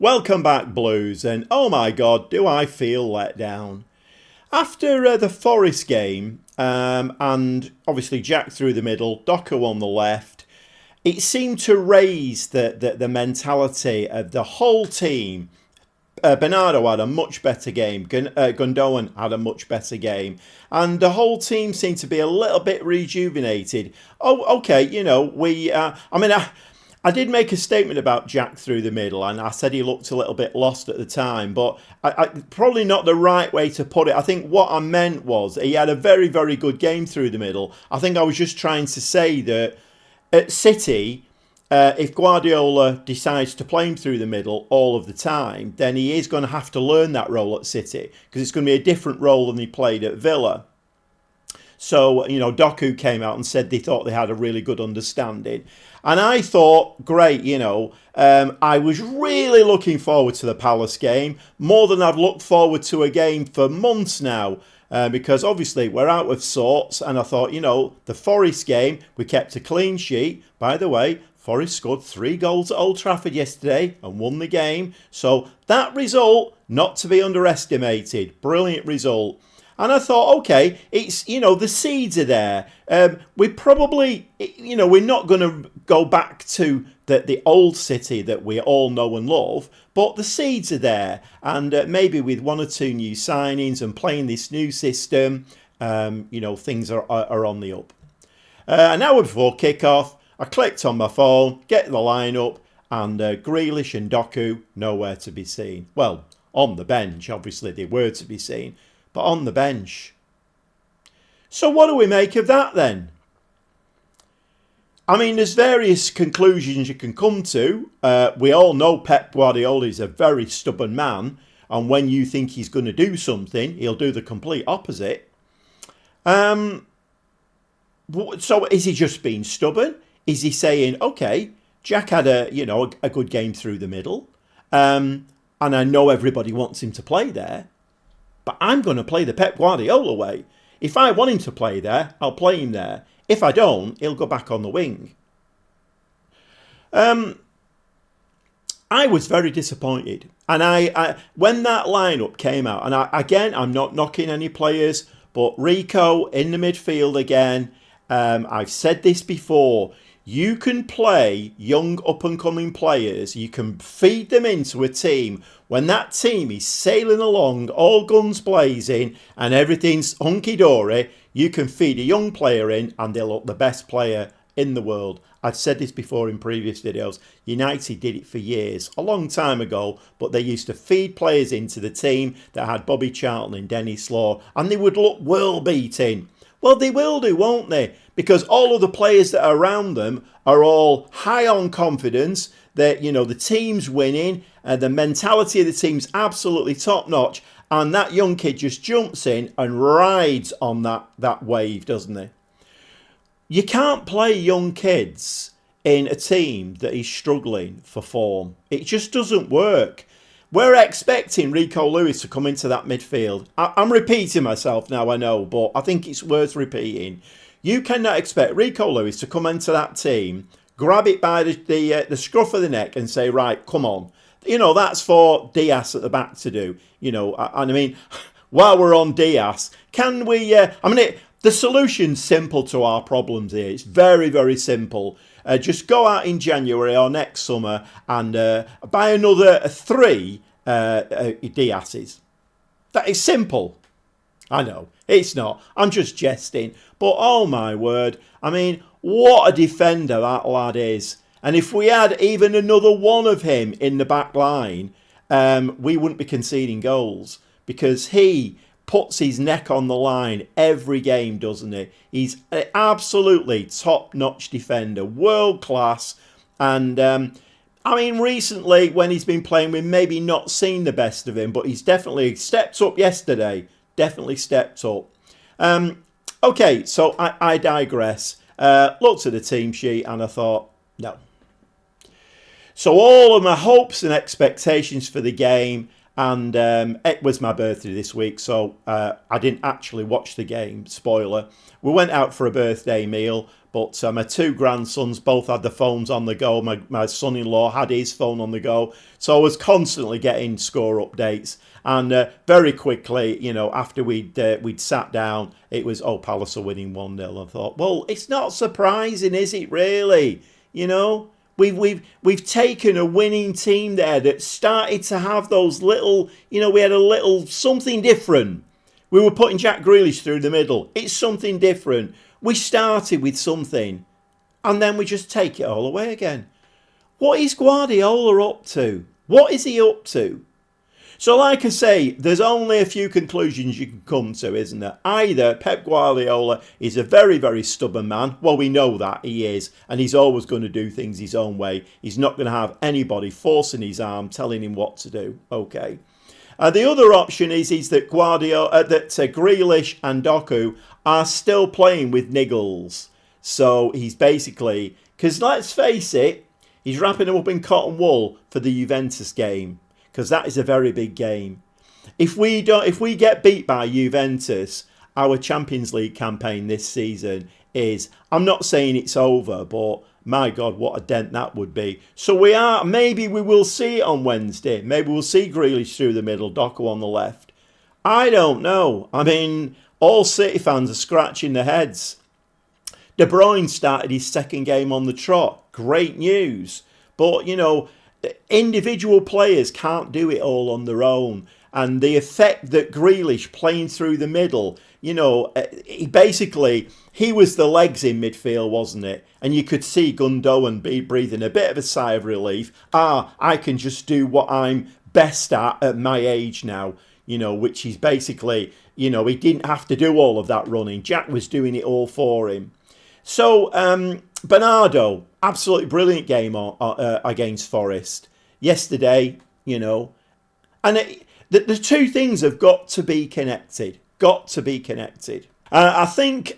Welcome back, Blues, and oh my God, do I feel let down. After the Forest game, and obviously Jack through the middle, Doku on the left, it seemed to raise the mentality of the whole team. Bernardo had a much better game. Gundogan had a much better game. And the whole team seemed to be a little bit rejuvenated. Oh, okay, I did make a statement about Jack through the middle, and I said he looked a little bit lost at the time, but probably not the right way to put it. I think what I meant was he had a very, very good game through the middle. I think I was just trying to say that at City, if Guardiola decides to play him through the middle all of the time, then he is going to have to learn that role at City, because it's going to be a different role than he played at Villa. So, Doku came out and said they thought they had a really good understanding. And I thought, great, I was really looking forward to the Palace game, more than I've looked forward to a game for months now. Because obviously we're out of sorts. And I thought, the Forest game, we kept a clean sheet. By the way, Forest scored 3 goals at Old Trafford yesterday and won the game. So that result, not to be underestimated. Brilliant result. And I thought, okay, it's, the seeds are there. We probably, we're not going to go back to the old City that we all know and love, but the seeds are there. And maybe with 1 or 2 new signings and playing this new system, things are on the up. An hour before kickoff, I clicked on my phone, get the lineup, and Grealish and Doku nowhere to be seen. Well, on the bench, obviously they were to be seen, but on the bench. So what do we make of that then? I mean, there's various conclusions you can come to. We all know Pep Guardiola is a very stubborn man, and when you think he's going to do something, he'll do the complete opposite. So is he just being stubborn? Is he saying, okay, Jack had a good game through the middle, and I know everybody wants him to play there, but I'm going to play the Pep Guardiola way. If I want him to play there, I'll play him there. If I don't, he'll go back on the wing. I was very disappointed. And I when that lineup came out, and I'm not knocking any players, but Rico in the midfield again. I've said this before. You can play young up-and-coming players. You can feed them into a team. When that team is sailing along, all guns blazing, and everything's hunky-dory, you can feed a young player in and they'll look the best player in the world. I've said this before in previous videos. United did it for years, a long time ago, but they used to feed players into the team that had Bobby Charlton and Dennis Law, and they would look world-beating. Well, they will do, won't they? Because all of the players that are around them are all high on confidence. That the team's winning, the mentality of the team's absolutely top notch, and that young kid just jumps in and rides on that wave, doesn't he? You can't play young kids in a team that is struggling for form. It just doesn't work. We're expecting Rico Lewis to come into that midfield. I'm repeating myself now, I know, but I think it's worth repeating. You cannot expect Rico Lewis to come into that team, grab it by the scruff of the neck and say, right, come on. That's for Diaz at the back to do. While we're on Diaz, can we... the solution's simple to our problems here. It's very, very simple. Just go out in January or next summer and buy another 3 Diaz's. That is simple. I know, it's not. I'm just jesting. But oh my word, what a defender that lad is. And if we had even another one of him in the back line, we wouldn't be conceding goals. Because he puts his neck on the line every game, doesn't he? He's an absolutely top-notch defender, world class. And recently when he's been playing, we've maybe not seen the best of him, but he's definitely stepped up yesterday. Definitely stepped up. Okay, so I digress. Looked at the team sheet and I thought, no. So all of my hopes and expectations for the game And it was my birthday this week, so I didn't actually watch the game. Spoiler. We went out for a birthday meal, but my two grandsons both had the phones on the go. My son-in-law had his phone on the go. So I was constantly getting score updates. And very quickly, after we'd sat down, it was, Palace are winning 1-0. I thought, well, it's not surprising, is it really? We've taken a winning team there that started to have those little, we had a little something different. We were putting Jack Grealish through the middle. It's something different. We started with something and then we just take it all away again. What is Guardiola up to? What is he up to? So like I say, there's only a few conclusions you can come to, isn't there? Either Pep Guardiola is a very, very stubborn man. Well, we know that he is. And he's always going to do things his own way. He's not going to have anybody forcing his arm, telling him what to do. Okay. The other option is that Grealish and Doku are still playing with niggles. So he's basically... Because let's face it, he's wrapping them up in cotton wool for the Juventus game. Because that is a very big game. If we get beat by Juventus, our Champions League campaign this season is, I'm not saying it's over, but my God, what a dent that would be. So maybe we will see it on Wednesday. Maybe we'll see Grealish through the middle, Doku on the left. I don't know. I mean, all City fans are scratching their heads. De Bruyne started his second game on the trot. Great news. But, individual players can't do it all on their own. And the effect that Grealish playing through the middle, he was the legs in midfield, wasn't it? And you could see Gundogan breathing a bit of a sigh of relief. I can just do what I'm best at my age now, which is basically, he didn't have to do all of that running. Jack was doing it all for him. So, Bernardo, absolutely brilliant game against Forest yesterday, And the two things have got to be connected. I think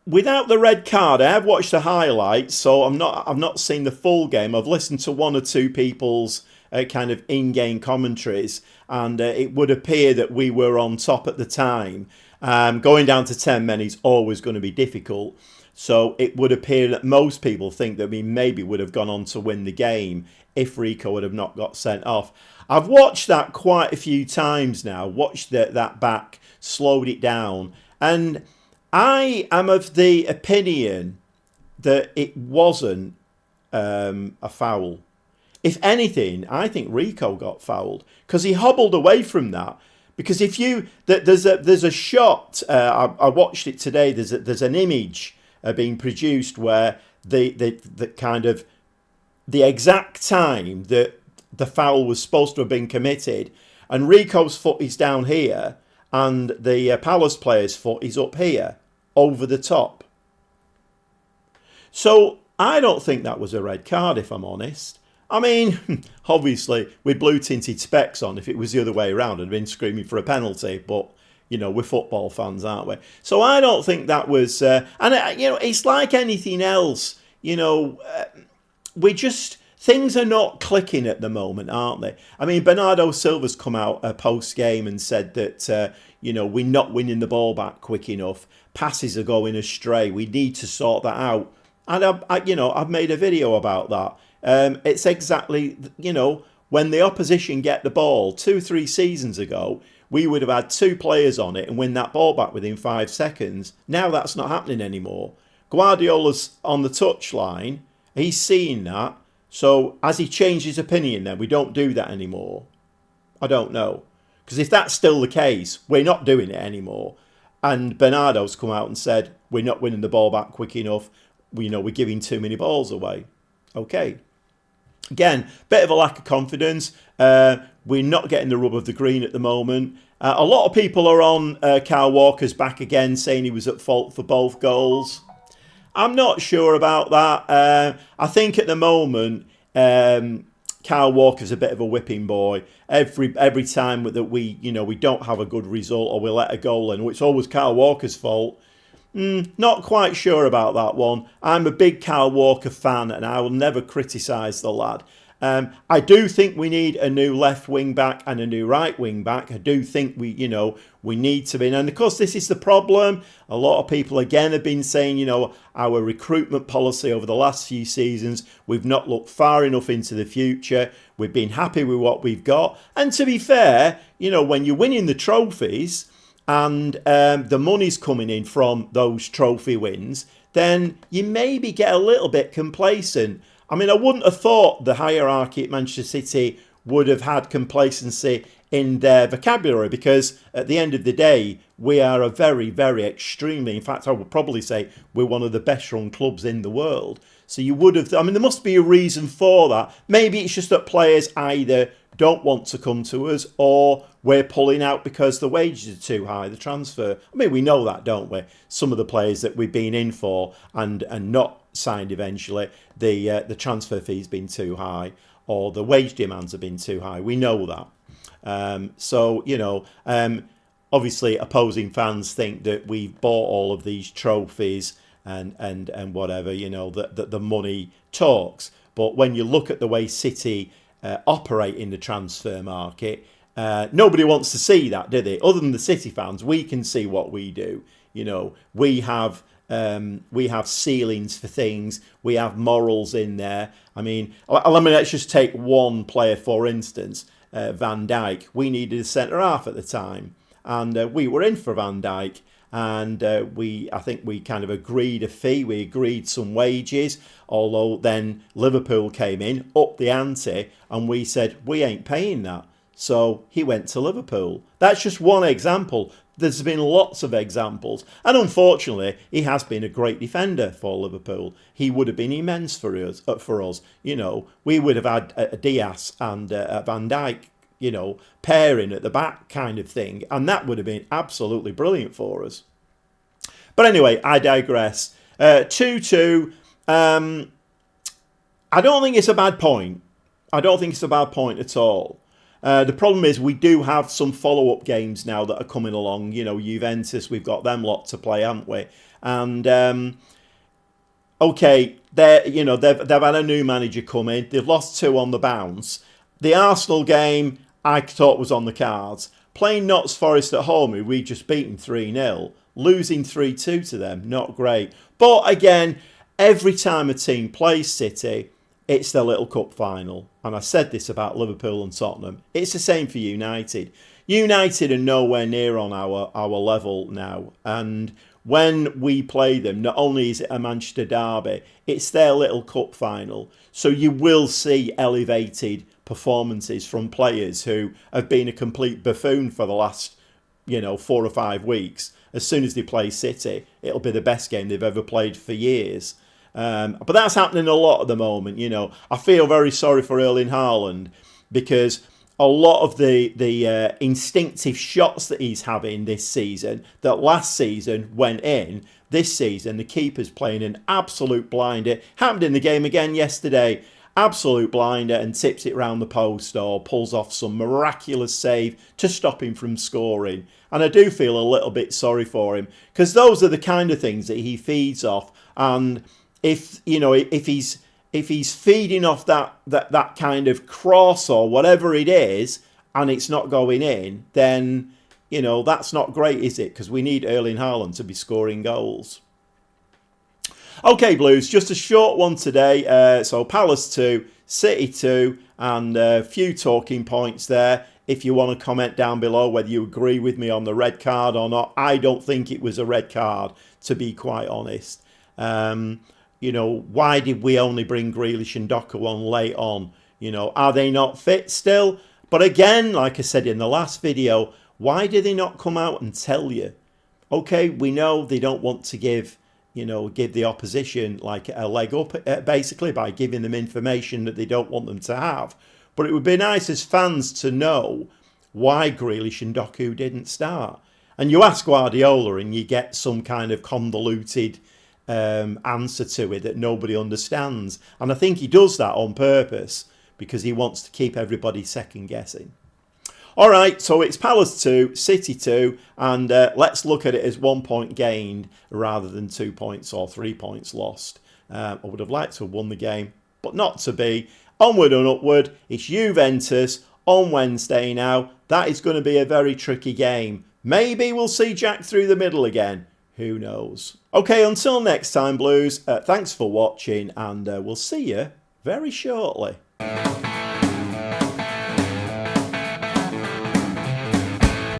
without the red card, I have watched the highlights, so I've not seen the full game. I've listened to one or two people's kind of in-game commentaries, and it would appear that we were on top at the time. Going down to 10 men is always going to be difficult. So it would appear that most people think that we maybe would have gone on to win the game if Rico would have not got sent off. I've watched that quite a few times now, watched that back, slowed it down. And I am of the opinion that it wasn't a foul. If anything, I think Rico got fouled because he hobbled away from that. Because there's a shot, I watched it today, there's an image being produced where the kind of the exact time that the foul was supposed to have been committed, and Rico's foot is down here and the Palace player's foot is up here over the top. So I don't think that was a red card, if I'm honest. I mean, obviously with blue tinted specs on, if it was the other way around, I'd have been screaming for a penalty, but we're football fans, aren't we? So I don't think that was... it's like anything else. Things are not clicking at the moment, aren't they? I mean, Bernardo Silva's come out post-game and said that, we're not winning the ball back quick enough. Passes are going astray. We need to sort that out. And, I've made a video about that. It's exactly, when the opposition get the ball 2-3 seasons ago, we would have had two players on it and win that ball back within 5 seconds. Now that's not happening anymore. Guardiola's on the touchline. He's seeing that. So has he changed his opinion then? We don't do that anymore. I don't know. Because if that's still the case, we're not doing it anymore. And Bernardo's come out and said, we're not winning the ball back quick enough. We're giving too many balls away. Okay. Again, bit of a lack of confidence. We're not getting the rub of the green at the moment. A lot of people are on Kyle Walker's back again, saying he was at fault for both goals. I'm not sure about that. I think at the moment, Kyle Walker's a bit of a whipping boy. Every time that we don't have a good result or we let a goal in, it's always Kyle Walker's fault. Not quite sure about that one. I'm a big Kyle Walker fan and I will never criticise the lad. I do think we need a new left wing back and a new right wing back. I do think we need to be. And of course, this is the problem. A lot of people, again, have been saying, our recruitment policy over the last few seasons, we've not looked far enough into the future. We've been happy with what we've got. And to be fair, when you're winning the trophies and the money's coming in from those trophy wins, then you maybe get a little bit complacent. I mean, I wouldn't have thought the hierarchy at Manchester City would have had complacency in their vocabulary, because at the end of the day, we are a very, very extremely, in fact, I would probably say we're one of the best run clubs in the world. So you would have, I mean, there must be a reason for that. Maybe it's just that players either don't want to come to us, or we're pulling out because the wages are too high, the transfer. I mean, we know that, don't we? Some of the players that we've been in for and not signed eventually, the transfer fee's been too high, or the wage demands have been too high. We know that. Obviously opposing fans think that we've bought all of these trophies and whatever, that the money talks. But when you look at the way City operate in the transfer market, nobody wants to see that, do they? Other than the City fans, we can see what we do. We have ceilings for things. We have morals in there. I mean, let's just take one player, for instance, Van Dijk. We needed a centre-half at the time, and we were in for Van Dijk. And I think we kind of agreed a fee. We agreed some wages, although then Liverpool came in, upped the ante, and we said, we ain't paying that. So he went to Liverpool. That's just one example. There's been lots of examples. And unfortunately, he has been a great defender for Liverpool. He would have been immense for us. We would have had a Diaz and a Van Dijk, pairing at the back kind of thing. And that would have been absolutely brilliant for us. But anyway, I digress. 2-2. I don't think it's a bad point. I don't think it's a bad point at all. The problem is we do have some follow-up games now that are coming along. Juventus, we've got them lot to play, haven't we? And, okay, they've had a new manager come in. They've lost 2 on the bounce. The Arsenal game, I thought was on the cards. Playing Notts Forest at home, who we just beaten 3-0. Losing 3-2 to them, not great. But again, every time a team plays City, it's their little cup final. And I said this about Liverpool and Tottenham. It's the same for United. United are nowhere near on our level now. And when we play them, not only is it a Manchester derby, it's their little cup final. So you will see elevated performances from players who have been a complete buffoon for the last 4 or 5 weeks. As soon as they play City, it'll be the best game they've ever played for years. But that's happening a lot at the moment. I feel very sorry for Erling Haaland, because a lot of the instinctive shots that he's having this season, that last season went in, this season the keeper's playing an absolute blinder. Happened in the game again yesterday. Absolute blinder, and tips it round the post or pulls off some miraculous save to stop him from scoring. And I do feel a little bit sorry for him, because those are the kind of things that he feeds off. And if he's feeding off that kind of cross or whatever it is, and it's not going in, then that's not great, is it? Because we need Erling Haaland to be scoring goals. Okay, Blues, just a short one today. So Palace 2, City 2, and a few talking points there. If you want to comment down below whether you agree with me on the red card or not. I don't think it was a red card, to be quite honest. Why did we only bring Grealish and Doku on late on? Are they not fit still? But again, like I said in the last video, why did they not come out and tell you? Okay, we know they don't want to give the opposition like a leg up, basically, by giving them information that they don't want them to have. But it would be nice as fans to know why Grealish and Doku didn't start. And you ask Guardiola and you get some kind of convoluted answer to it that nobody understands. And I think he does that on purpose, because he wants to keep everybody second guessing. All right, so it's Palace 2, City 2, and let's look at it as 1 point gained rather than 2 points or 3 points lost. I would have liked to have won the game, but not to be. Onward and upward. It's Juventus on Wednesday now. That is going to be a very tricky game. Maybe we'll see Jack through the middle again. Who knows? Okay, until next time, Blues, thanks for watching, and we'll see you very shortly.